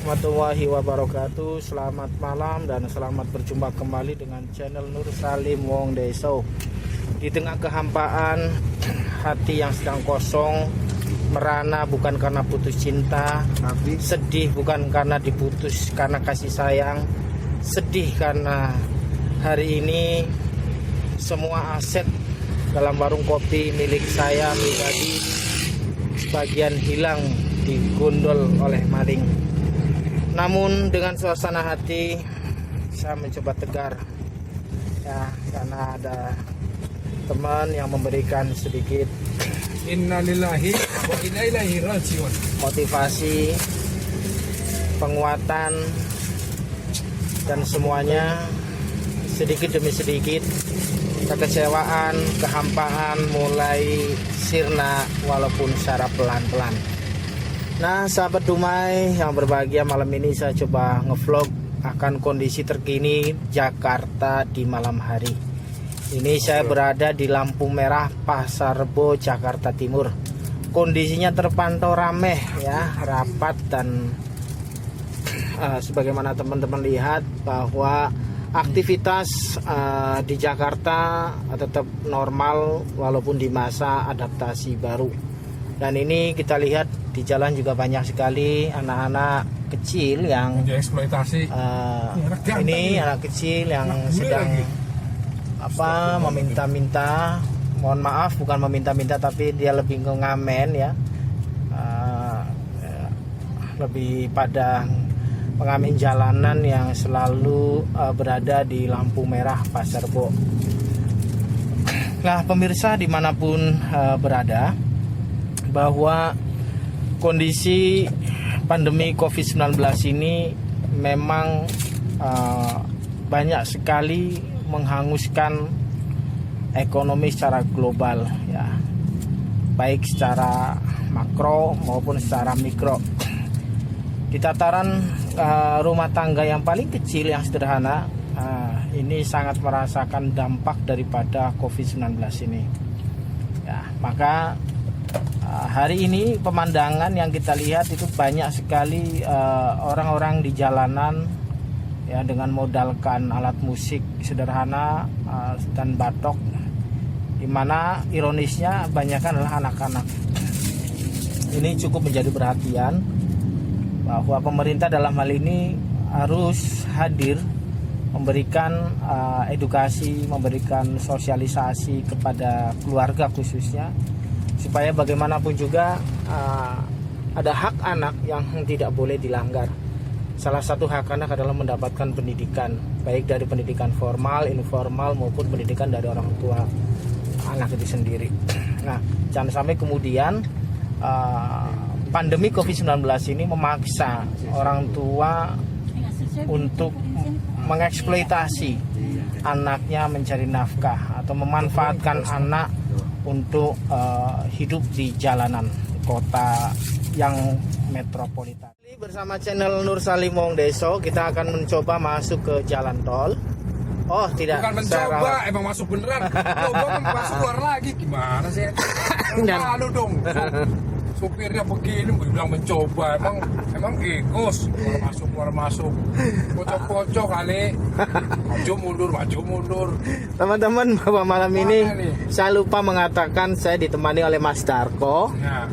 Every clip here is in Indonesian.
warahmatullahi wabarakatuh. Selamat malam dan selamat berjumpa kembali dengan channel Nur Salim Wong Deso. Di tengah kehampaan, hati yang sedang kosong, merana bukan karena putus cinta, sedih bukan karena diputus karena kasih sayang, sedih karena hari ini semua aset dalam warung kopi milik saya pribadi sebagian hilang digondol oleh maling. Namun dengan suasana hati saya mencoba tegar ya, karena ada teman yang memberikan sedikit innalillahi wa inna ilaihi rajiun motivasi, penguatan, dan semuanya sedikit demi sedikit kekecewaan, kehampaan mulai sirna walaupun secara pelan-pelan. Nah, sahabat Dumai yang berbahagia, malam ini saya coba ngevlog akan kondisi terkini Jakarta di malam hari. Ini saya berada di lampu merah Pasar Rebo, Jakarta Timur. Kondisinya terpantau ramai ya, rapat, dan sebagaimana teman-teman lihat bahwa aktivitas di Jakarta tetap normal walaupun di masa adaptasi baru. Dan ini kita lihat di jalan juga banyak sekali anak-anak kecil yang eksploitasi. Ini anak kecil yang sedang meminta-minta. Mohon maaf, bukan meminta-minta tapi dia lebih ke ngamen ya. Lebih pada pengamen jalanan yang selalu berada di lampu merah Pasar Rebo. Nah, pemirsa dimanapun berada, bahwa kondisi pandemi COVID-19 ini memang banyak sekali menghanguskan ekonomi secara global ya, baik secara makro maupun secara mikro. Di tataran rumah tangga yang paling kecil, yang sederhana, ini sangat merasakan dampak daripada COVID-19 ini ya. Maka hari ini pemandangan yang kita lihat itu banyak sekali orang-orang di jalanan ya, dengan modalkan alat musik sederhana dan batok, dimana ironisnya banyakkan adalah anak-anak. Ini cukup menjadi perhatian bahwa pemerintah dalam hal ini harus hadir memberikan edukasi, memberikan sosialisasi kepada keluarga khususnya, supaya bagaimanapun juga ada hak anak yang tidak boleh dilanggar. Salah satu hak anak adalah mendapatkan pendidikan, baik dari pendidikan formal, informal, maupun pendidikan dari orang tua anak itu sendiri. Nah, jangan sampai kemudian pandemi COVID-19 ini memaksa orang tua untuk mengeksploitasi anaknya mencari nafkah atau memanfaatkan anak untuk hidup di jalanan kota yang metropolitan. Bersama channel Nur Salim Wong Deso, kita akan mencoba masuk ke jalan tol. Oh tidak, bukan mencoba, emang masuk beneran. Loh, gua kan masuk keluar lagi, gimana sih? Malu dong. Supirnya begini, bilang mencoba, emang egos, keluar masuk, kocok kali, maju mundur. Teman-teman, bahwa malam ini saya lupa mengatakan saya ditemani oleh Mas Darko, ya,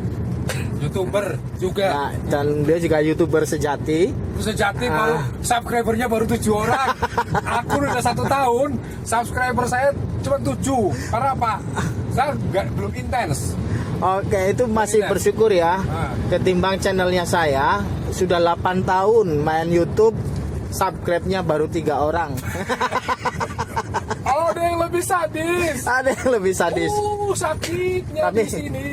YouTuber juga, nah, dan dia juga YouTuber sejati. Baru subscribernya baru 7 orang. Aku udah 1 tahun, subscriber saya cuma 7. Karena apa? Saya belum intens. Oke, itu masih bersyukur ya. Ketimbang channelnya saya sudah 8 tahun main YouTube, subscribe-nya baru 3 orang. Oh, ada yang lebih sadis. Ada yang lebih sadis. Sakitnya tapi di sini.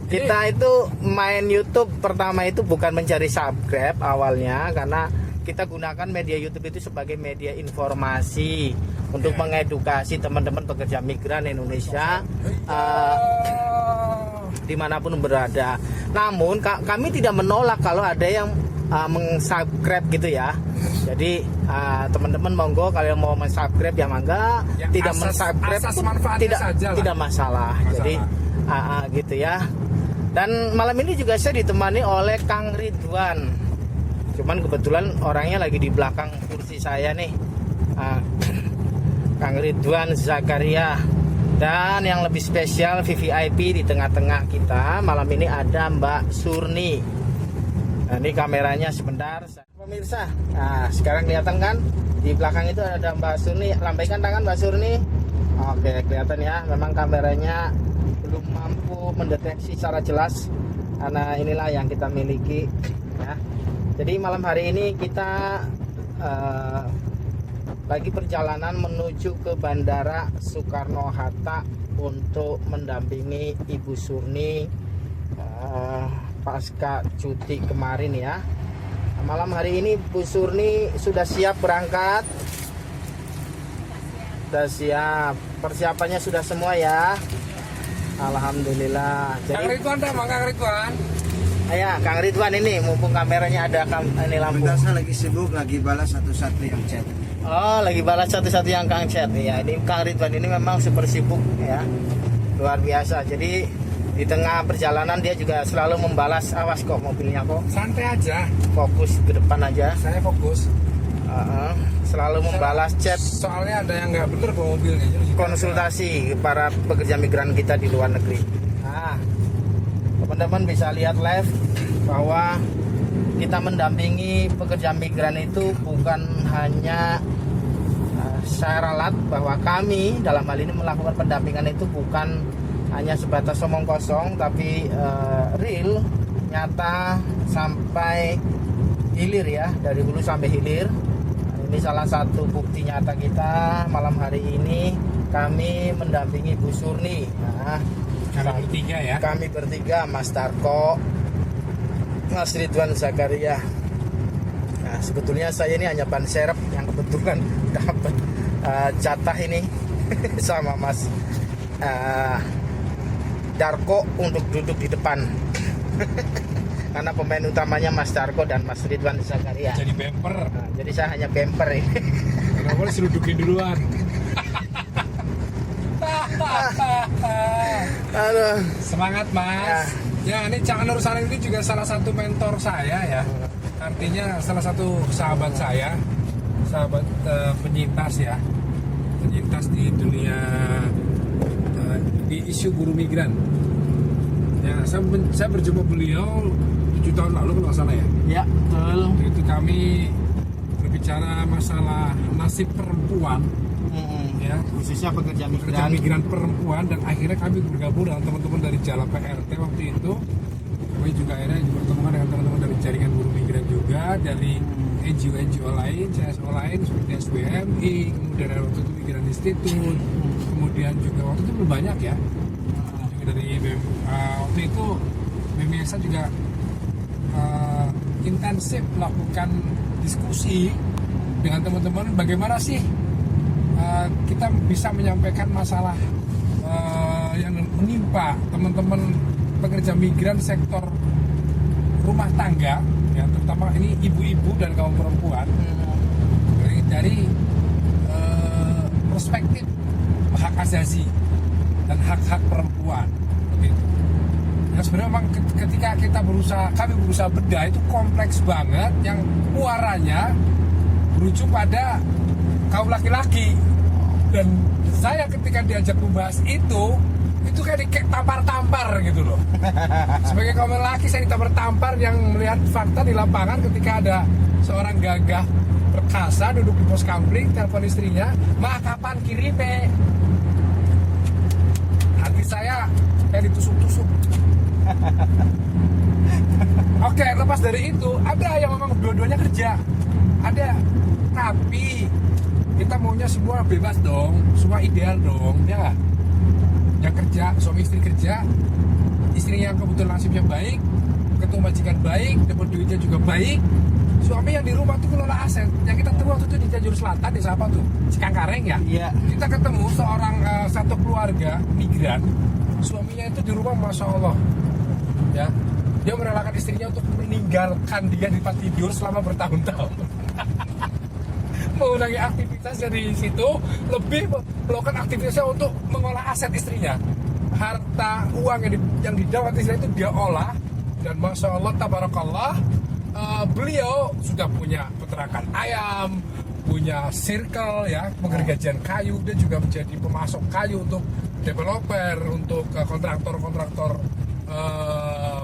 Kita itu main YouTube pertama itu bukan mencari subscribe awalnya, karena kita gunakan media YouTube itu sebagai media informasi untuk mengedukasi teman-teman pekerja migran Indonesia dimanapun berada. Namun kami tidak menolak kalau ada yang meng-subscribe gitu ya. Jadi teman-teman monggo kalau mau men-subscribe ya mangga, ya, tidak men-subscribe tidak masalah. Jadi gitu ya. Dan malam ini juga saya ditemani oleh Kang Ridwan Cuman kebetulan orangnya lagi di belakang kursi saya nih, Kang Ridwan Zakaria. Dan yang lebih spesial VVIP di tengah-tengah kita malam ini ada Mbak Surni. Nah, ini kameranya sebentar pemirsa. Nah, sekarang kelihatan kan di belakang itu ada Mbak Surni. Lambaikan tangan Mbak Surni. Oke, kelihatan ya. Memang kameranya belum mampu mendeteksi secara jelas karena inilah yang kita miliki ya. Jadi malam hari ini kita lagi perjalanan menuju ke Bandara Soekarno-Hatta untuk mendampingi Ibu Surni pasca cuti kemarin ya. Malam hari ini Bu Surni sudah siap berangkat? Sudah siap. Persiapannya sudah semua ya. Alhamdulillah. Kang Ridwan dah, Kang Ridwan. Ya, Kang Ridwan ini mumpung kameranya ada ini lampu. Bentar, saya lagi sibuk, lagi balas satu-satu yang chat. Oh, lagi balas satu-satu yang Kang chat. Ya, ini Kang Ridwan ini memang super sibuk ya. Luar biasa. Jadi di tengah perjalanan dia juga selalu membalas. Awas kok mobilnya kok. Santai aja. Fokus ke depan aja. Saya fokus. Selalu membalas chat. Soalnya ada yang nggak bener bawa mobilnya. Jadi Konsultasi para pekerja migran kita di luar negeri. Nah, teman-teman bisa lihat live bahwa kita mendampingi pekerja migran itu bukan hanya secara alat, bahwa kami dalam hal ini melakukan pendampingan itu bukan hanya sebatas omong kosong, tapi real, nyata sampai hilir ya, dari hulu sampai hilir. Ini salah satu bukti nyata kita malam hari ini kami mendampingi Bu Surni. Nah, kami bertiga ya. Kami bertiga, Mas Darko, Mas Ridwan Zakaria. Nah, sebetulnya saya ini hanya ban serep yang kebetulan dapat jatah ini sama Mas Darko untuk duduk di depan. Karena pemain utamanya Mas Darko dan Mas Ridwan Zakaria. Jadi bumper. Nah, jadi saya hanya bumper ini. Kenapa sih dudukin duluan? Aduh. Semangat Mas. Ya, ini Cak Nur Salim ini juga salah satu mentor saya ya. Artinya salah satu sahabat saya, sahabat penyintas ya, penyintas di dunia di isu buruh migran. Ya, saya berjumpa beliau 7 tahun lalu kalau nggak salah ya. Ya, betul. Itu kami berbicara masalah nasib perempuan. Ya, Khususnya pekerja migran perempuan, dan akhirnya kami bergabung dengan teman-teman dari Jala PRT waktu itu. Kami juga akhirnya bertemu dengan teman-teman dari jaringan buruh migran juga, dari NGO lain, CSO lain seperti SBMI, kemudian dari waktu itu Migran Institute, kemudian juga waktu itu belum banyak ya. Juga dari waktu itu BMSA juga intensif melakukan diskusi dengan teman-teman bagaimana sih kita bisa menyampaikan masalah yang menimpa teman-teman pekerja migran sektor rumah tangga ya, terutama ini ibu-ibu dan kaum perempuan dari perspektif hak asasi dan hak-hak perempuan begitu. Nah, sebenarnya memang ketika kami berusaha bedah itu kompleks banget, yang muaranya berujung pada kaum laki-laki. Dan saya ketika diajak membahas itu kayak tampar-tampar gitu loh. Sebagai kaum laki saya ditampar-tampar yang melihat fakta di lapangan ketika ada seorang gagah perkasa duduk di pos kampling, telepon istrinya, "Ma, kapan kirimnya?" Hati saya kayak ditusuk-tusuk. Oke, lepas dari itu ada yang memang dua-duanya kerja, ada, tapi kita maunya semua bebas dong, semua ideal dong, ya nggak? Yang kerja, suami istri kerja, istrinya yang kebetulan nasibnya baik, ketemu majikan baik, dapat duitnya juga baik, suami yang di rumah tuh kelola aset. Yang kita temu waktu itu di Cianjur Selatan, desa apa tuh? Cikangkareng ya? Iya. Kita ketemu seorang satu keluarga migran, suaminya itu di rumah Masya Allah, ya, dia merelakan istrinya untuk meninggalkan dia di tempat tidur selama bertahun-tahun. Mengurangi aktivitas dari situ, lebih melakukan aktivitasnya untuk mengolah aset istrinya. Harta uang yang didapat istrinya itu dia olah, dan Masya Allah, tabarakallah, beliau sudah punya peternakan ayam, punya circle ya, penggergajian kayu, dia juga menjadi pemasok kayu untuk developer, untuk kontraktor-kontraktor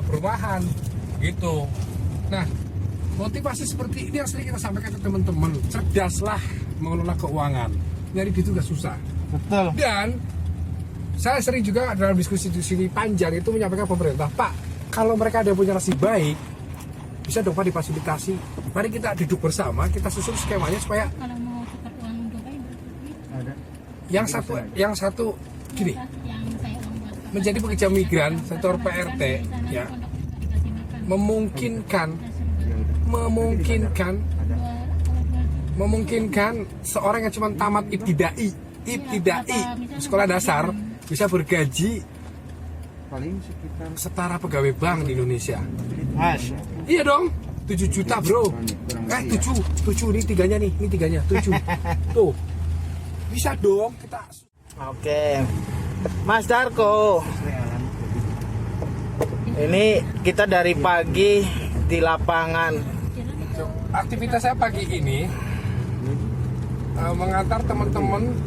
perumahan gitu. Nah, motivasi seperti ini yang sering kita sampaikan ke teman-teman, cerdaslah mengelola keuangan. Nyari duit itu gak susah. Betul. Dan saya sering juga dalam diskusi-diskusi panjang itu menyampaikan pemerintah, Pak, kalau mereka ada yang punya nasib baik, bisa dong Pak difasilitasi. Mari kita duduk bersama, kita susun skemanya supaya Kalau mau tukar uang untuk Ada. yang satu gini, yang saya uang buat menjadi pekerja migran sektor PRT ya, memungkinkan seorang yang cuma tamat ibtidai sekolah dasar bisa bergaji Paling sekitar setara pegawai bank di Indonesia. Mas, Iya dong, 7 juta bro. kurang lebih ya. 7 ini tiganya 7. Tuh, bisa dong kita. oke. Mas Darko, realan. ini kita dari pagi di lapangan. Aktivitas saya pagi ini mengantar teman-teman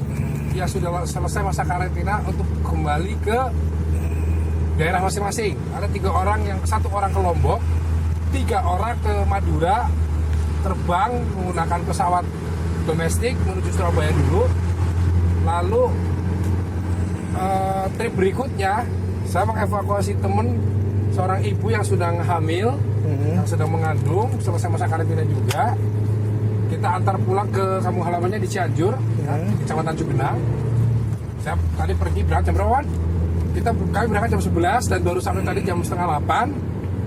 yang sudah selesai masa karantina untuk kembali ke daerah masing-masing. Ada 3 orang, yang 1 orang ke Lombok, 3 orang ke Madura, terbang menggunakan pesawat domestik menuju Surabaya dulu. Lalu trip berikutnya saya mengevakuasi teman, seorang ibu yang sedang hamil, yang sedang mengandung, selesai masa karantina juga. Kita antar pulang ke kampung halamannya di Cianjur, ya, di Kecamatan Cugenang. Saya tadi pergi berangkat jam berapa? Kami berangkat jam 11 dan baru sampai tadi jam setengah 8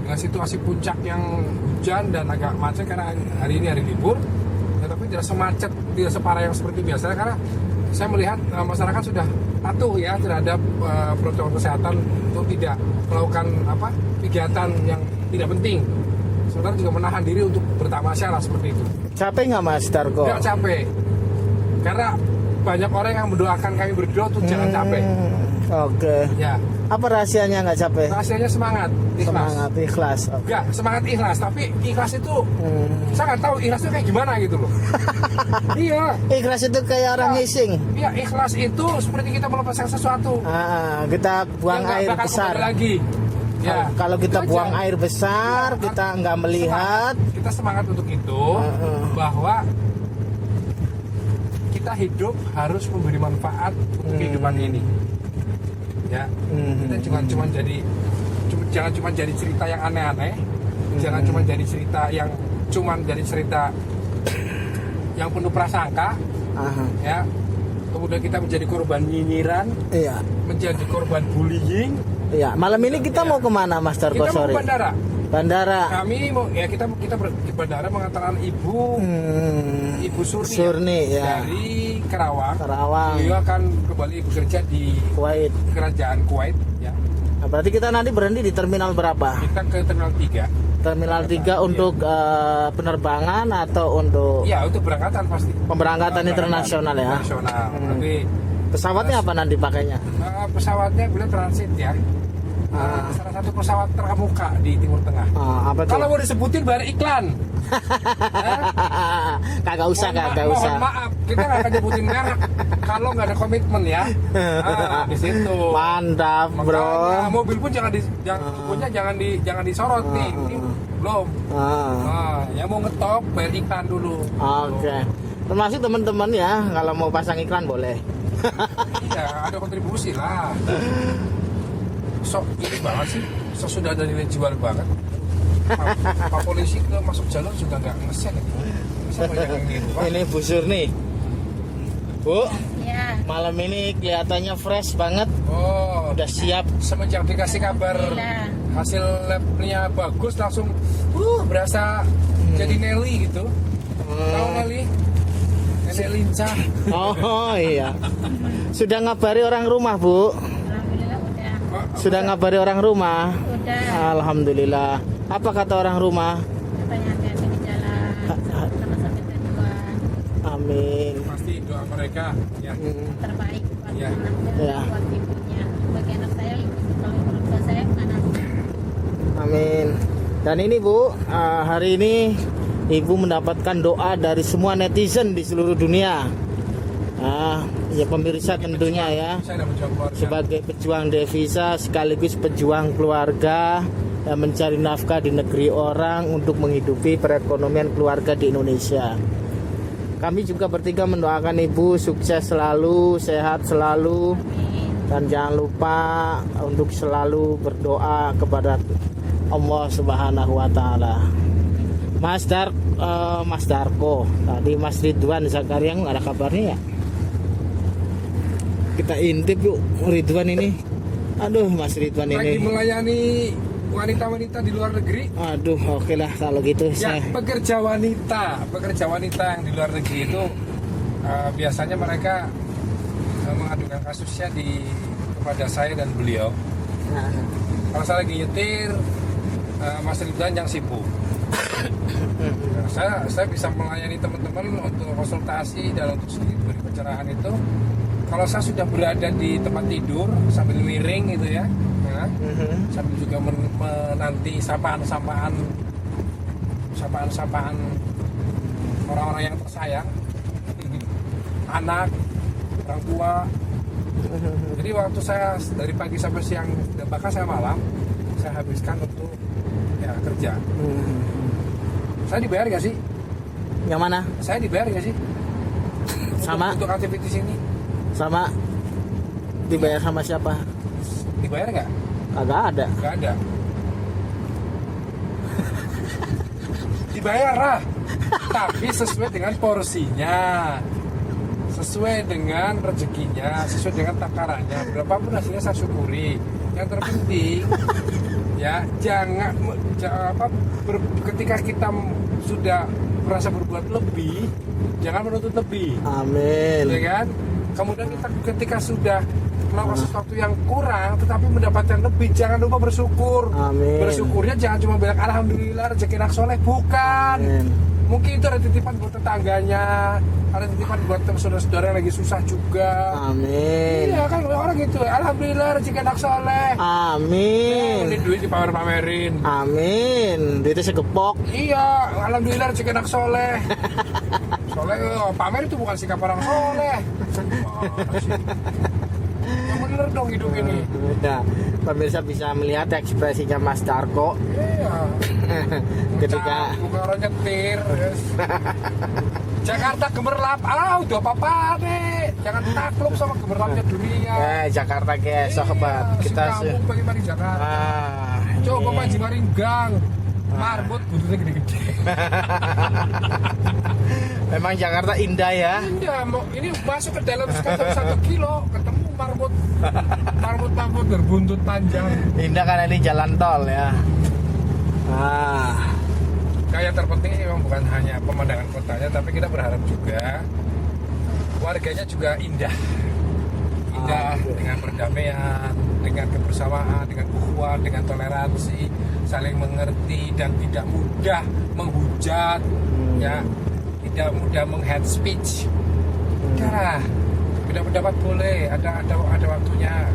dengan situasi puncak yang hujan dan agak macet karena hari ini hari libur. Ya, tapi tidak semacet, tidak separah yang seperti biasa karena saya melihat masyarakat sudah patuh ya terhadap protokol kesehatan untuk tidak melakukan kegiatan yang tidak penting. Sementara juga menahan diri untuk bertamasya lah seperti itu. Capek nggak Mas Darko? Tidak capek, karena banyak orang yang mendoakan kami berdua untuk jangan capek. Oke. Ya, Apa rahasianya nggak capek? rahasianya semangat, ikhlas. Semangat, ikhlas. Oke. Enggak, semangat ikhlas, tapi ikhlas itu saya nggak tahu ikhlas itu kayak gimana gitu loh. Iya, Ikhlas itu kayak orang ngising. iya ikhlas itu seperti kita melepaskan sesuatu Kita buang yang nggak air bakal besar. kembali lagi. Ya, Kalau kita itu buang aja. air besar, kita nggak melihat. Kita semangat untuk itu, bahwa kita hidup harus memberi manfaat untuk kehidupan ini. Ya, kita jangan cuma jadi cerita yang aneh-aneh, jangan cuma jadi cerita yang yang penuh prasangka, Aha. ya. Kemudian kita menjadi korban nyinyiran, Iya, menjadi korban bullying. iya. Malam ini kita mau kemana Mas Darko Kita mau sore? ke bandara. Bandara. Kami mau kita di bandara mengantarkan ibu Surni, ya. dari Karawang. Karawang. Beliau akan kembali bekerja di Kuwait. kerajaan Kuwait ya. Nah, berarti kita nanti berhenti di terminal berapa? Kita ke terminal 3. Terminal 3 untuk penerbangan atau untuk Iya, untuk berangkatan pasti. pemberangkatan internasional ya? Internasional. Tapi Pesawatnya apa nanti pakainya? pesawatnya beliau transit ya. Salah satu pesawat terkemuka di Timur Tengah. Apa tuh? Kalau mau disebutin bayar iklan. Kagak usah, kagak Mohon usah. maaf, kita nggak akan nyebutin merek kalau nggak ada komitmen ya. Di situ. Mantap, bro. Makanya, mobil pun jangan disorot nih. Ini belum. Yang mau ngetop bayar iklan dulu. Oke. Termasuk teman-teman ya, kalau mau pasang iklan boleh. Iya, ada kontribusi lah. Ini banget sih, sudah ada nilai jual banget. Pak polisi ke masuk jalur juga nggak ngesen ya. Siapa yang gitu, Pak? Ini Bu Surni. Bu, Ya, malam ini kelihatannya fresh banget. Oh, Udah siap. semenjak dikasih kabar Alhamdulillah. hasil labnya bagus, langsung berasa jadi Nelly gitu. Tahu Nelly? Nenek lincah. Oh iya. Sudah ngabari orang rumah, Bu? alhamdulillah udah. Sudah ngabari orang rumah? Udah. Alhamdulillah. Apa kata orang rumah? Katanya hati-hati di jalan. Sama sakit tujuan. Amin. Pasti doa mereka ya. Terbaik buat Ya. anaknya, Ya. buat ibunya. Bagi anak saya, kalau orang tua saya anak. Amin. Dan ini Bu, hari ini Ibu mendapatkan doa dari semua netizen di seluruh dunia. Ya pemirsa tentunya ya, Saya dapat keluarga. sebagai pejuang devisa sekaligus pejuang keluarga yang mencari nafkah di negeri orang untuk menghidupi perekonomian keluarga di Indonesia. Kami juga bertiga mendoakan Ibu sukses selalu, sehat selalu, dan jangan lupa untuk selalu berdoa kepada Allah Subhanahu wa taala. Mas Darko, tadi Mas Ridwan Zakaria nggak ada kabarnya ya? Kita intip yuk Ridwan ini. Aduh Mas Ridwan Lagi ini. melayani wanita-wanita di luar negeri. Aduh oke lah kalau gitu Ya, saya. pekerja wanita yang di luar negeri itu biasanya mereka mengadukan kasusnya kepada saya dan beliau. Nah, Kalau saya lagi nyetir, Mas Ridwan yang sibuk. Nah, saya bisa melayani teman-teman untuk konsultasi dan untuk sedikit beri pencerahan itu. Kalau saya sudah berada di tempat tidur sambil miring gitu ya, nah, sambil juga menanti sapaan orang-orang yang tersayang, anak, orang tua. Jadi waktu saya dari pagi sampai siang dan bahkan saya malam, saya habiskan untuk ya kerja. Saya dibayar gak sih? yang mana? Saya dibayar gak sih? Sama? Untuk aktivitas ini Sama dibayar sama siapa? dibayar nggak? Kagak ada. Nggak ada. Dibayar lah, tapi sesuai dengan porsinya, sesuai dengan rezekinya, sesuai dengan takarannya. Berapapun hasilnya saya syukuri. Yang terpenting ya ketika kita sudah merasa berbuat lebih, jangan menuntut lebih. Amin. Ya kan? Kemudian kita ketika sudah melakukan sesuatu yang kurang tetapi mendapatkan lebih, jangan lupa bersyukur. Amin. Bersyukurnya jangan cuma bilang alhamdulillah rezeki anak soleh, bukan. Amin. Mungkin itu ada titipan buat tetangganya, ada titipan buat saudara-saudara yang lagi susah juga. Amin. Iya kan orang gitu, alhamdulillah rezeki anak soleh. Amin. Ini duit dipamer-pamerin. Amin. Duitnya segepok. Iya, alhamdulillah rezeki anak soleh. Soleh, pamer itu bukan sikap orang soleh. Gimana sih? Yang bener dong hidup ini. Nah, pemirsa bisa melihat ekspresinya Mas Darko Iya. ketika Bukan orang nyetir. Yes. Jakarta gemerlap, udah apa-apa deh. Jangan takluk sama gemerlapnya dunia. Jakarta guys, sahabat kita kamu bagaimana di Jakarta? Coba ini. main di Maringgang, marbot butuhnya gede-gede. Memang Jakarta indah ya. Indah, ini masuk ke dalam sekitar 1 kilo, ketemu marbot berbuntut panjang. Indah karena ini jalan tol ya. Kayak terpenting memang bukan hanya pemandangan kotanya, tapi kita berharap juga warganya juga indah dengan perdamaian, dengan kebersamaan, dengan ukhuwah, dengan toleransi, saling mengerti dan tidak mudah menghujat, ya, tidak mudah meng-hate speech. Udah, beda pendapat boleh, ada waktunya.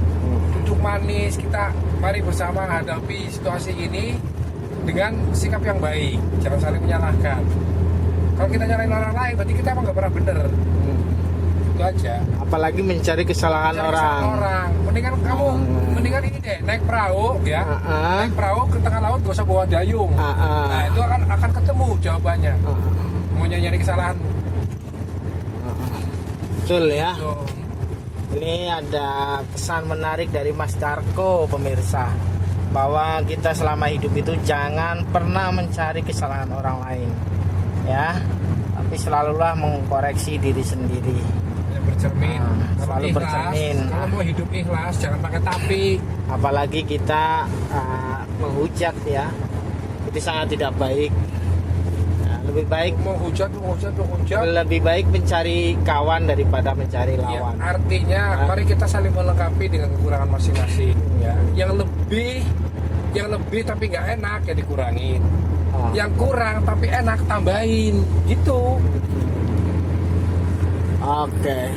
Duduk manis, kita mari bersama hadapi situasi ini dengan sikap yang baik, jangan saling menyalahkan. Kalau kita nyalain orang lain, berarti kita emang nggak pernah bener. Itu aja. Apalagi mencari kesalahan orang. Mendingan kamu, mendingan ini deh, naik perahu ya, naik perahu ke tengah laut, gak usah bawa dayung. Nah itu akan ketemu jawabannya. Mau nyari kesalahan. Betul ya. Tuh. Ini ada pesan menarik dari Mas Darko pemirsa, bahwa kita selama hidup itu jangan pernah mencari kesalahan orang lain ya, tapi selalulah mengkoreksi diri sendiri. Ya, bercermin. Kalau Selalu ikhlas, bercermin. Kalau mau hidup ikhlas, jangan pakai tapi. Apalagi kita menghujat ya, itu sangat tidak baik. Lebih baik Mau hujat. lebih baik mencari kawan daripada mencari Ya, lawan. artinya mari kita saling melengkapi dengan kekurangan masing-masing ya. Yang lebih tapi nggak enak ya dikurangin. Yang kurang tapi enak tambahin gitu. Oke.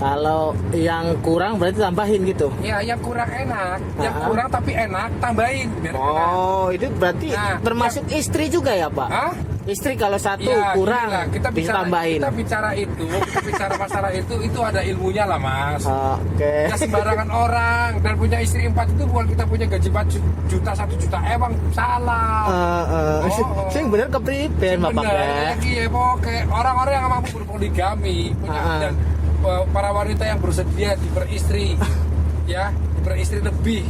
Kalau yang kurang berarti tambahin gitu. Ya, yang kurang enak, yang Ah. kurang tapi enak tambahin biar enak. Oh, itu berarti Nah, termasuk istri juga ya, Pak? Hah? Istri kalau satu Ya, kurang gini lah, kita bisa bicara, tambahin. kita bicara masalah itu ada ilmunya lah, Mas. Oke. Ya sembarangan orang dan punya istri 4 itu bukan kita punya gaji 4 juta 1 juta emang salah. Sing bener kepriben Bapak Bener, ya. iya pokoknya orang-orang yang mampu berpoligami punya dan para wanita yang bersedia diperistri ya diperistri lebih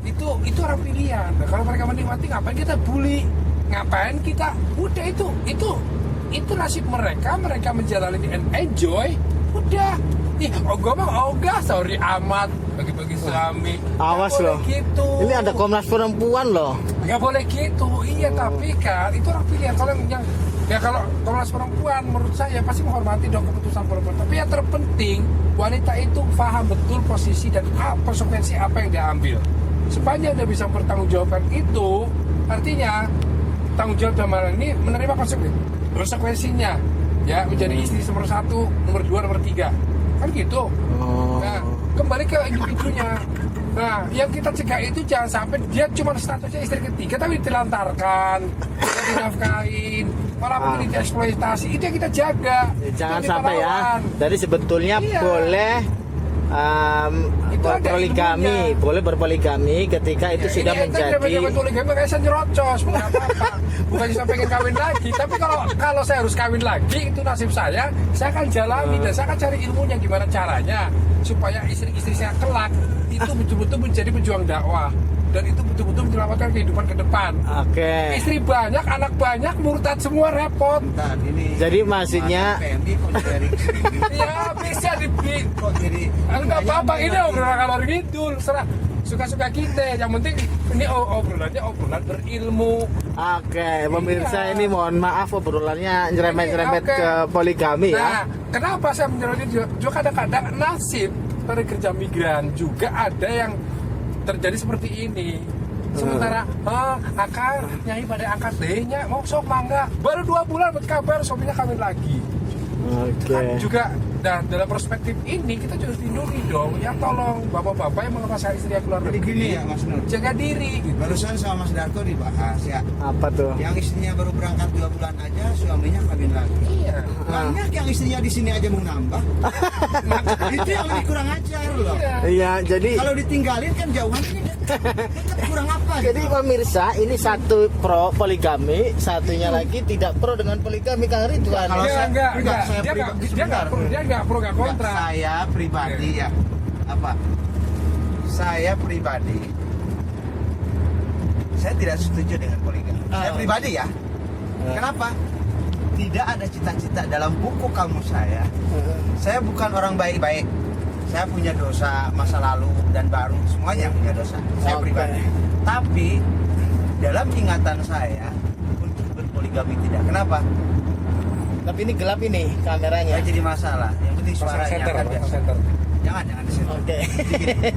itu orang pilihan. Nah, kalau mereka menikmati ngapain kita bully, ngapain kita udah itu nasib mereka menjalani and enjoy udah. Ih, gue mah ogah sorry amat bagi-bagi suami. Awas Nggak boleh loh. gitu. Ini ada Komnas Perempuan loh. Nggak boleh gitu, iya tapi kan itu orang pilihan. Kalau yang ya kalau Komnas Perempuan menurut saya pasti menghormati dong keputusan perempuan. Tapi yang terpenting wanita itu paham betul posisi dan konsekuensi apa yang dia ambil. Sepanjang dia bisa bertanggungjawabkan itu, artinya tanggung jawab dalam hal ini menerima konsekuensinya, ya menjadi istri nomor 1, nomor 2, nomor 3, kan gitu. Nah, kembali ke individunya. Nah, yang kita cegah itu jangan sampai dia cuma statusnya istri ketiga tapi ditelantarkan, tidak dinafkahin, malah mungkin dieksploitasi. Itu yang kita jaga. Jangan Jadi sampai ya. pahlawan. Jadi sebetulnya Iya. boleh Itu ada berpoligami, ilmunya. boleh berpoligami ketika itu Ya, sudah ini ente menjadi zaman poligami kayak saya nyerocos, bukan apa-apa. Bukan cuma pengen kawin lagi, tapi kalau saya harus kawin lagi itu nasib saya akan jalani dan saya akan cari ilmunya gimana caranya supaya istri-istri saya kelak itu betul-betul menjadi pejuang dakwah dan itu betul-betul menyelamatkan kehidupan ke depan. Oke. Istri banyak, anak banyak, murtad semua repot. Bentar, ini Jadi maksudnya PMI kok jadi Ya bisa kok jadi enggak apa-apa, ini obrolan kalor ngidul, serah suka-suka kita. Yang penting ini obrolan berilmu. oke, pemirsa ini mohon maaf obrolannya nyerempet-nyerempet Oke. ke poligami Nah, ya. kenapa saya menjelaskan juga kadang-kadang nasib para kerja migran juga ada yang terjadi seperti ini. Sementara akan nyai pada angkat D-nya mau sok mangga baru 2 bulan buat kabar suaminya kawin lagi. Oke. Kan juga nah dalam perspektif ini kita juga lindungi dong ya, tolong bapak-bapak yang melepaskan istri yang keluar Jadi gini negeri ya, Mas Nur. jaga diri gitu. Barusan sama Mas Darko dibahas ya. Apa tuh? Yang istrinya baru berangkat 2 bulan aja, suaminya kawin lagi. Iya. Banyak yang istrinya di sini aja mau nambah. Itu yang lebih kurang ajar loh. Iya. Iya, jadi Kalau ditinggalin kan jauhan ini kurang apa? jadi pemirsa ini satu pro poligami, satunya lagi tidak pro dengan poligami Kang Ridwan. Kalau saya- enggak, saya dia pribadi enggak sebentar. pro enggak kontra. Saya pribadi ya apa? Saya pribadi saya tidak setuju dengan poligami. Saya pribadi ya. Kenapa? Tidak ada cita-cita dalam buku kamu saya. Saya bukan orang baik-baik. Saya punya dosa masa lalu dan baru, semuanya punya dosa. Saya Oke. pribadi. Tapi dalam ingatan saya untuk berpoligami tidak. Kenapa? Tapi ini gelap ini kameranya. Nggak jadi masalah. Yang penting Pasang suaranya center, kan pasang center. Jangan di situ. Oke.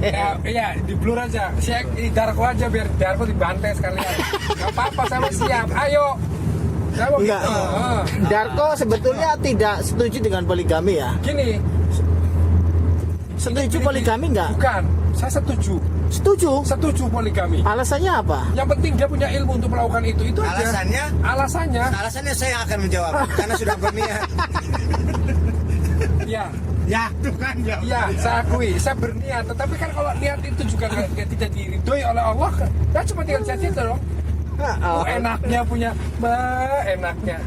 Ya, iya, di blur aja. Saya Darko aja biar Darko dibantai sekalian. Gak apa-apa, saya mau siap. Ayo. Saya mau Enggak. gitu. Darko sebetulnya tidak setuju dengan poligami ya. Gini, Setuju poligami enggak? bukan. Saya setuju. Setuju. Poligami. Alasannya apa? Yang penting dia punya ilmu untuk melakukan itu aja. Alasannya? Alasannya, Alasannya saya akan menjawab karena sudah berniat. ya, Ya, tuh kan jawab. ya, saya akui, saya berniat. Tetapi kan kalau niat itu juga tidak diridhoi oleh Allah, kan cuma tinggal jadi itu dong. Enaknya punya, enaknya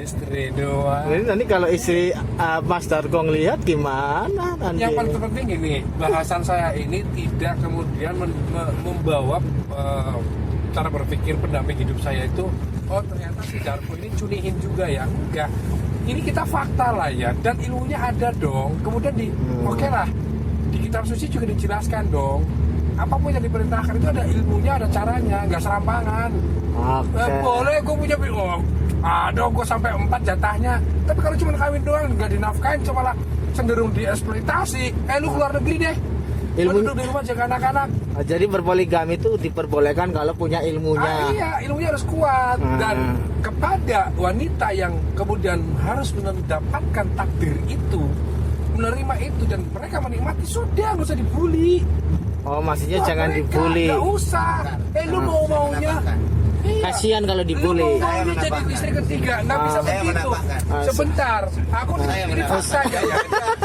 istri doang. Jadi nanti kalau istri Mas Darko ngelihat gimana nanti? Yang paling penting ini, bahasan saya ini tidak kemudian membawa cara berpikir pendamping hidup saya itu, oh ternyata si Darko ini cunihin juga ya. Enggak, ini kita fakta lah ya, dan ilmunya ada dong. Kemudian oke lah, di kitab suci juga dijelaskan dong, apapun yang diperintahkan itu ada ilmunya, ada caranya, nggak serampangan. Oke. Boleh gue punya ada gue sampai 4 jatahnya, tapi kalau cuma kawin doang nggak dinafkahin, cuma lah cenderung dieksploitasi. Lu keluar negeri deh, Ilmu- Duduk di rumah jaga anak-anak. Jadi berpoligami itu diperbolehkan kalau punya ilmunya. Iya, ilmunya harus kuat. Dan kepada wanita yang kemudian harus mendapatkan takdir itu, menerima itu dan mereka menikmati, sudah nggak usah dibully. Oh, maksudnya Wah, jangan mereka dibully. nggak usah. Lu mau-maunya. Iya. Kasihan kalau Lu dibully. mau maunya jadi istri ketiga, nggak bisa Saya begitu. menambahkan. Sebentar, aku Saya ini menambahkan. saja ya.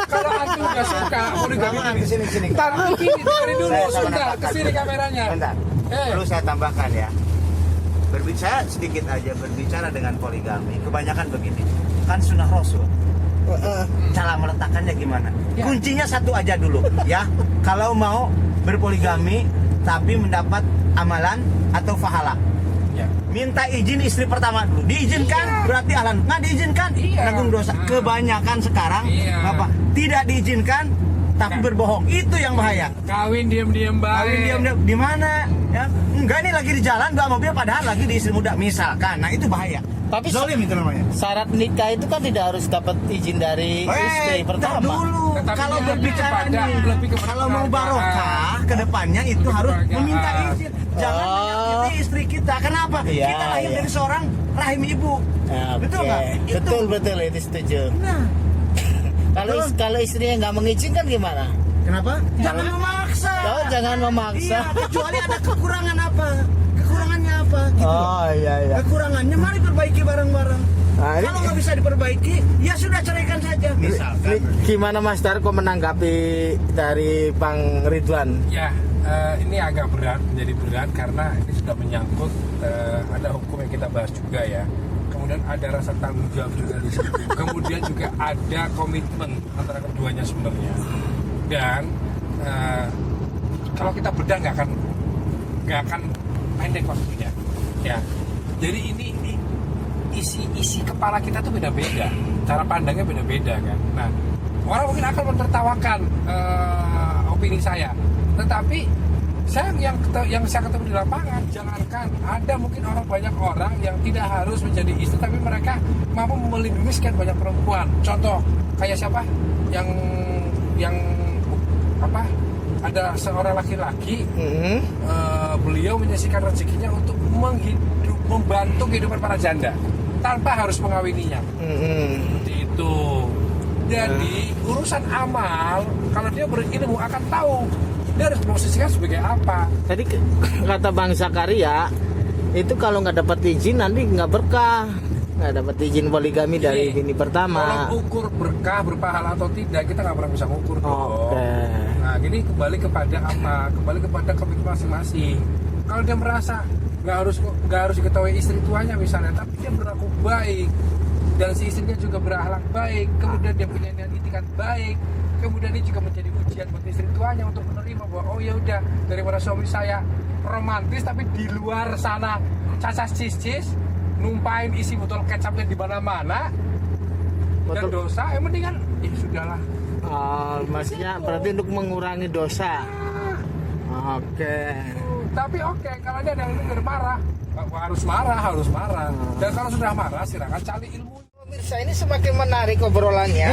Kalau antum nggak suka, poligami Kamu ini. kesini. Ntar begini, dengerin dulu, Saya sebentar, menambahkan. kesini kameranya. Bentar. Perlu saya tambahkan ya. Berbicara sedikit aja berbicara dengan poligami. Kebanyakan begini. Kan sunnah Rasul. Cara meletakkannya gimana? Ya. Kuncinya satu aja dulu ya. Kalau mau berpoligami tapi mendapat amalan atau pahala, Ya. minta izin istri pertama dulu. Diizinkan Iya. berarti ahlan. Nggak diizinkan Iya. nanggung dosa. Kebanyakan sekarang Iya. apa? Tidak diizinkan tapi berbohong. Itu yang bahaya. Kawin diam-diam baik. Kawin diam di mana? Ya, enggak nih lagi di jalan bawa mobil padahal lagi di istri muda misalkan. Nah, itu bahaya. Tapi Zolim itu namanya. syarat nikah itu kan tidak harus dapat izin dari istri Tar pertama. dulu. Tetapi Kalau dia berbicara lebih kepada kalau mau keluargaan. barokah ke depannya itu harus Keluargaan. meminta izin. Jangan Oh. menyakiti istri kita. Kenapa? Iya, Kita lahir iya. dari seorang rahim ibu. Nah, Betul oke. nggak? Betul betul itu setuju. Nah, Kalau Betul. kalau istrinya nggak mengizinkan gimana? kenapa? Jangan memaksa. Oh, jangan memaksa. Iya, kecuali ada kekurangan apa? Kekurangannya apa? Gitu. Oh iya iya. Kekurangannya mari perbaiki bareng-bareng. Nah, ini- Kalau nggak bisa diperbaiki, ya sudah ceraikan saja. Misalkan. Gimana Mas Darko menanggapi dari Bang Ridwan? Ya, ini agak berat, menjadi berat karena ini sudah menyangkut ada hukum yang kita bahas juga ya. Kemudian ada rasa tanggung jawab juga di situ. Kemudian juga ada komitmen antara keduanya sebenarnya. Dan kalau kita bedah nggak akan pendek waktunya. Ya, jadi ini isi kepala kita tuh beda-beda, cara pandangnya beda-beda kan. Nah, orang mungkin akan menertawakan opini saya, tetapi saya yang saya ketemu di lapangan, jangankan ada mungkin banyak orang yang tidak harus menjadi istri, tapi mereka mampu melindungi sekian banyak perempuan. Contoh kayak siapa yang apa? Ada seorang laki-laki, beliau menyisihkan rezekinya untuk membantu kehidupan para janda tanpa harus mengawininya. Seperti itu. Jadi urusan amal, kalau dia berilmu akan tahu dia harus memposisikan sebagai apa. Tadi kata Bang Zakaria itu kalau nggak dapat izin nanti nggak berkah, nggak dapat izin poligami dari bini pertama. Kalau ukur berkah berpahala atau tidak kita nggak pernah bisa ngukur dong. Oke. Nah, jadi kembali kepada apa? Kembali kepada komitmen masing-masing. Kalau dia merasa nggak harus diketahui istri tuanya misalnya, tapi dia berlaku baik dan si istrinya juga berakhlak baik, kemudian dia punya niat itikat baik, kemudian ini juga menjadi ujian buat istri tuanya untuk menerima bahwa oh ya udah, daripada suami saya romantis tapi di luar sana cacas cis numpain isi botol kecapnya di mana-mana dan Betul. dosa, mendingan ya sudahlah. Maksudnya berarti untuk mengurangi dosa. Oke. Tapi oke, kalau dia ada yang denger marah, harus marah. Dan kalau sudah marah, silakan cari ilmu. Pemirsa, ini semakin menarik obrolannya.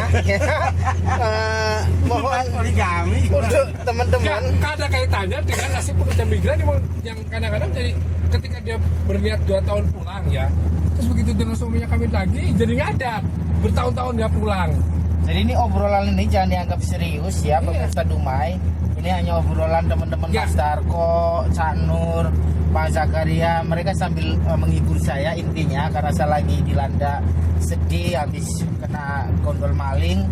Mohon Poligami. untuk teman-teman. Nggak ada kaitannya dengan nasib pekerja migran yang kadang-kadang jadi ketika dia berniat 2 tahun pulang ya, terus begitu dengan suaminya kawin lagi, jadi nggak ada, bertahun-tahun nggak pulang. Jadi ini obrolan ini jangan dianggap serius ya, pemirsa Dumai. Ini hanya obrolan teman-teman Ya. Mas Darko, Cak Nur, Pak Zakaria. Mereka sambil menghibur saya intinya karena saya lagi dilanda sedih habis kena gondol maling.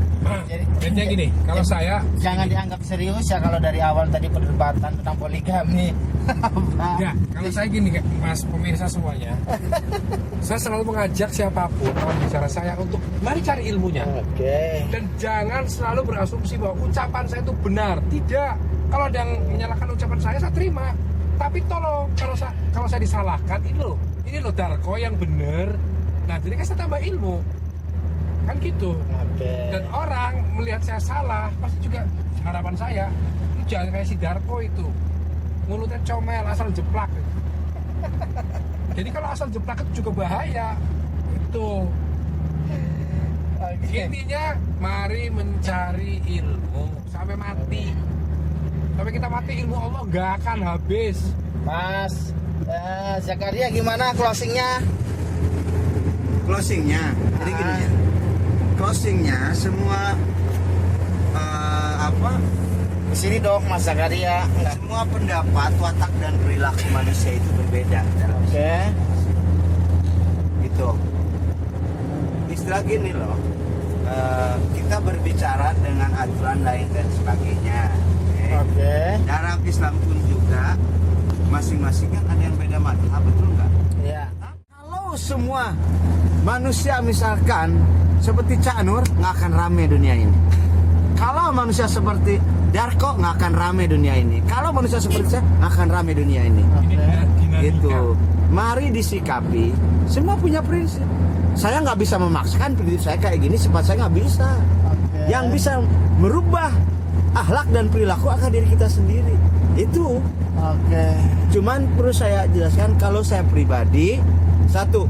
Jadi gini, kalau saya Jangan dianggap serius ya kalau dari awal tadi perdebatan tentang poligami. ya, kalau saya gini Mas pemirsa semuanya, saya selalu mengajak siapapun lawan bicara saya untuk mari cari ilmunya. Oke. Dan jangan selalu berasumsi bahwa ucapan saya itu benar. Tidak. Kalau ada yang menyalahkan ucapan saya terima. Tapi tolong kalau saya disalahkan, ini loh Darko yang benar. Nah, jadi kan saya tambah ilmu. Kan gitu. Oke. Dan orang melihat saya salah, pasti juga harapan saya, ini jangan kayak si Darko itu. Mulutnya comel, asal jeplak. Jadi kalau asal jeplak itu juga bahaya. Itu. Intinya mari mencari ilmu sampai mati. Sampai kita mati ilmu Allah nggak akan habis. Mas Zakaria gimana closingnya? Closingnya, jadi gini ya. Closingnya semua Di sini dong Mas Zakaria. Enggak. semua pendapat, watak dan perilaku manusia itu berbeda. Oke. Gitu. Istilah gini loh. Kita berbicara dengan aturan lain dan sebagainya. Oke. Dalam Islam pun juga masing-masing kan ada yang beda madhab, betul nggak? Iya. Kalau semua manusia misalkan seperti Cak Nur, nggak akan rame dunia ini. Kalau manusia seperti Darko, nggak akan rame dunia ini. Kalau manusia seperti saya, nggak akan rame dunia ini. Gitu. Mari disikapi. Semua punya prinsip. Saya nggak bisa memaksakan prinsip saya kayak gini, sifat saya nggak bisa. Oke. Yang bisa merubah akhlak dan perilaku akan diri kita sendiri. Itu. Oke. Cuman perlu saya jelaskan kalau saya pribadi, satu,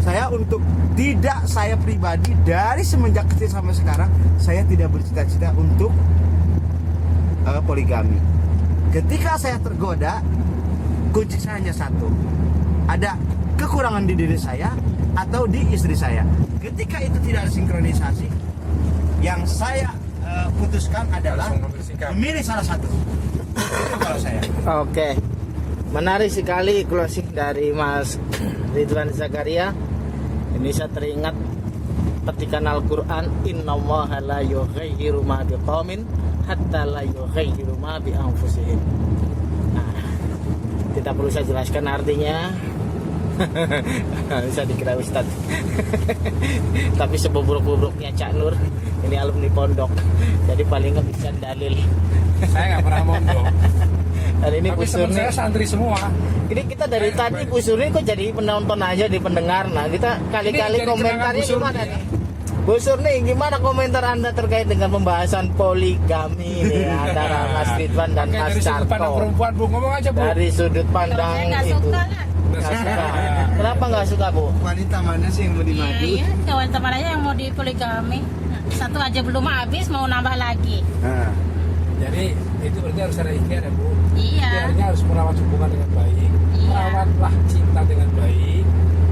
saya pribadi dari semenjak kecil sampai sekarang saya tidak bercita-cita untuk poligami. Ketika saya tergoda, kunci saya hanya satu, ada kekurangan di diri saya atau di istri saya. Ketika itu tidak ada sinkronisasi, yang saya putuskan adalah Langsung mengambil sikap. memilih salah satu. Itu kalau saya. Oke. Menarik sekali closing dari Mas Ridwan Zakaria. Ini saya teringat petikan Al-Qur'an, innallaha la yughayyiru ma biqaumin hatta la yughayyiru ma bi anfusihim. Nah, tidak perlu saya jelaskan artinya. Bisa dikira Ustaz. Tapi sebubruk-bubruknya Cak Nur, ini alumni pondok. Jadi paling nggak bisa dalil. Saya nggak pernah mondok. Hari ini Bu Tapi teman Surni. saya santri semua. Ini kita dari tadi Bu Surni kok jadi penonton aja di pendengar. Nah kita kali-kali Ini jadi komentarnya kenangan Bu Surni. gimana nih? Bu Surni, gimana komentar Anda terkait dengan pembahasan poligami ini antara Mas Ridwan dan Oke, Mas dari sudut pandang Carto? perempuan, Bu, ngomong aja, Bu. Dari sudut pandang Saya nggak itu. suka lah. Nggak suka. Kenapa nggak suka Bu? Wanita mana sih yang mau dimadu? Iya, kawan teman aja yang mau dipoligami. Satu aja belum habis, mau nambah lagi. Nah, Jadi itu berarti harus ada ikhtiar ya, Bu. Iya. Ikhtiarnya harus merawat hubungan dengan baik, Iya. merawatlah cinta dengan baik,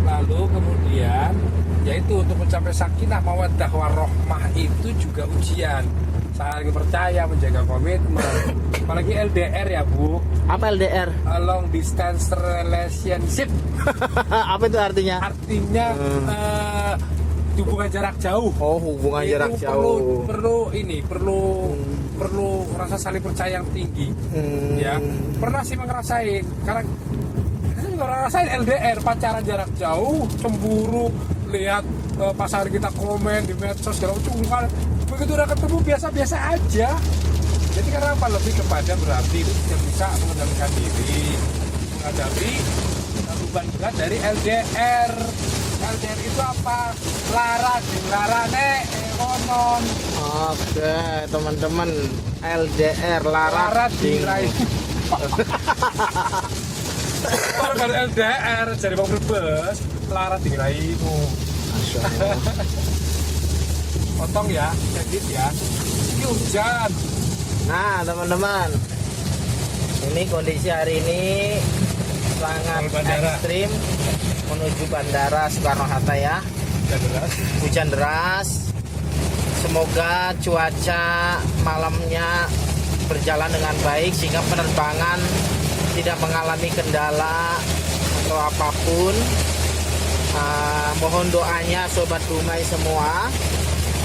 lalu kemudian yaitu untuk mencapai sakinah mawaddah warohmah itu juga ujian, saling percaya, menjaga komitmen, apalagi LDR ya, Bu, Apa LDR? long distance relationship, Apa itu artinya? artinya hubungan jarak jauh. Oh, hubungan Itu jarak jauh. perlu rasa saling percaya yang tinggi. Hmm. Ya, pernah sih ngerasain, karena saya juga ngerasain LDR, pacaran jarak jauh, cemburu, lihat pasangan kita komen di medsos segala macam, begitu udah ketemu biasa-biasa aja. Jadi karena apa, lebih kepada berarti itu tidak bisa mengendalikan diri, menghadapi beban berat dari LDR. LDR itu apa? Larane konon. Oke, teman-teman, LDR larat Larat ding. dirai. Kalau kan LDR jadi bang berbes, larat diraimu. Masya Allah. Potong ya, edit ya. Ini hujan. Nah, teman-teman, ini kondisi hari ini sangat Kalau bandara. ekstrim menuju Bandara Soekarno-Hatta ya. Hujan deras. Hujan deras. Semoga cuaca malamnya berjalan dengan baik sehingga penerbangan tidak mengalami kendala atau apapun. Mohon doanya Sobat Dumai semua,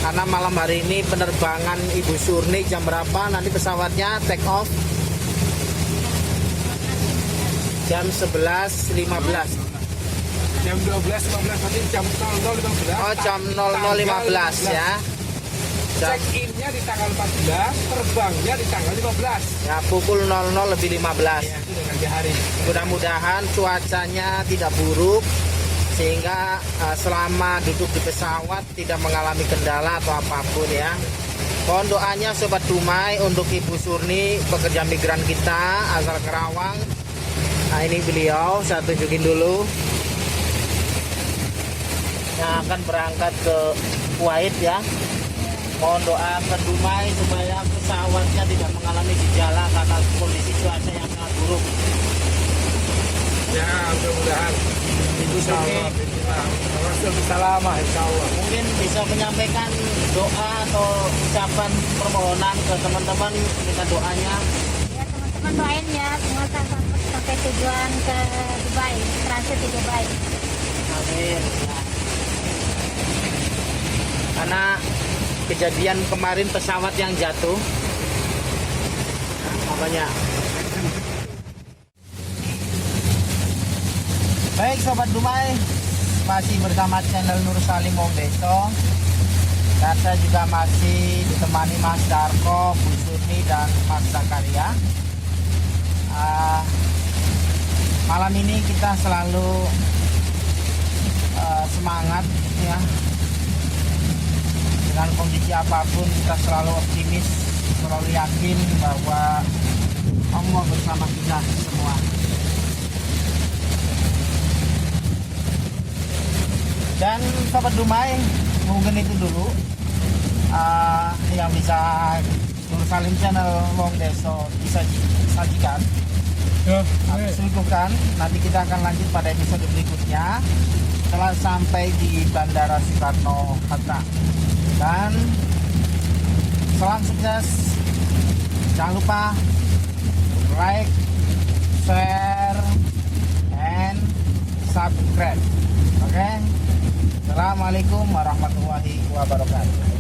karena malam hari ini penerbangan Ibu Surni jam berapa nanti pesawatnya take off? Jam 11.15. Jam 12.15 nanti jam 00.15. Oh, jam 00.15 ya. Jam, Check-innya di tanggal 14, terbangnya di tanggal 15. ya pukul 00.15. Ya, itu dengan di hari. Mudah-mudahan cuacanya tidak buruk sehingga selama duduk di pesawat tidak mengalami kendala atau apapun ya. Mohon doanya Sobat Dumai untuk Ibu Surni, pekerja migran kita asal Kerawang. Nah ini beliau, saya tunjukin dulu, yang akan berangkat ke Kuwait ya. Mohon doa ke Dumai supaya pesawatnya tidak mengalami gejala karena karena kondisi cuaca yang sangat buruk. Ya, mudah-mudahan Ibu insya Suki Allah Rasul bisa lama insya Allah. mungkin bisa menyampaikan doa atau ucapan permohonan ke teman-teman, minta doanya. Ya teman-teman doain ya, semoga sampai tujuan ke Dubai, transit di Dubai. Amin. Nah, karena kejadian kemarin pesawat yang jatuh, nah, makanya. Baik Sobat Dumai, masih bersama channel Nur Salim Wong Deso. Dan saya juga masih ditemani Mas Darko, Bu Surni, dan Mas Zakaria. Malam ini kita selalu semangat ya. Dengan kondisi apapun kita selalu optimis, selalu yakin bahwa Allah bersama kita semua. Dan Sobat Dumai, mungkin itu dulu yang bisa Nur Salim channel Wong Deso bisa sajikan. Suguhkan. Nanti kita akan lanjut pada episode berikutnya setelah sampai di Bandara Soekarno Hatta. Dan salam sukses. Jangan lupa like, share, and subscribe. Oke. Assalamualaikum warahmatullahi wabarakatuh.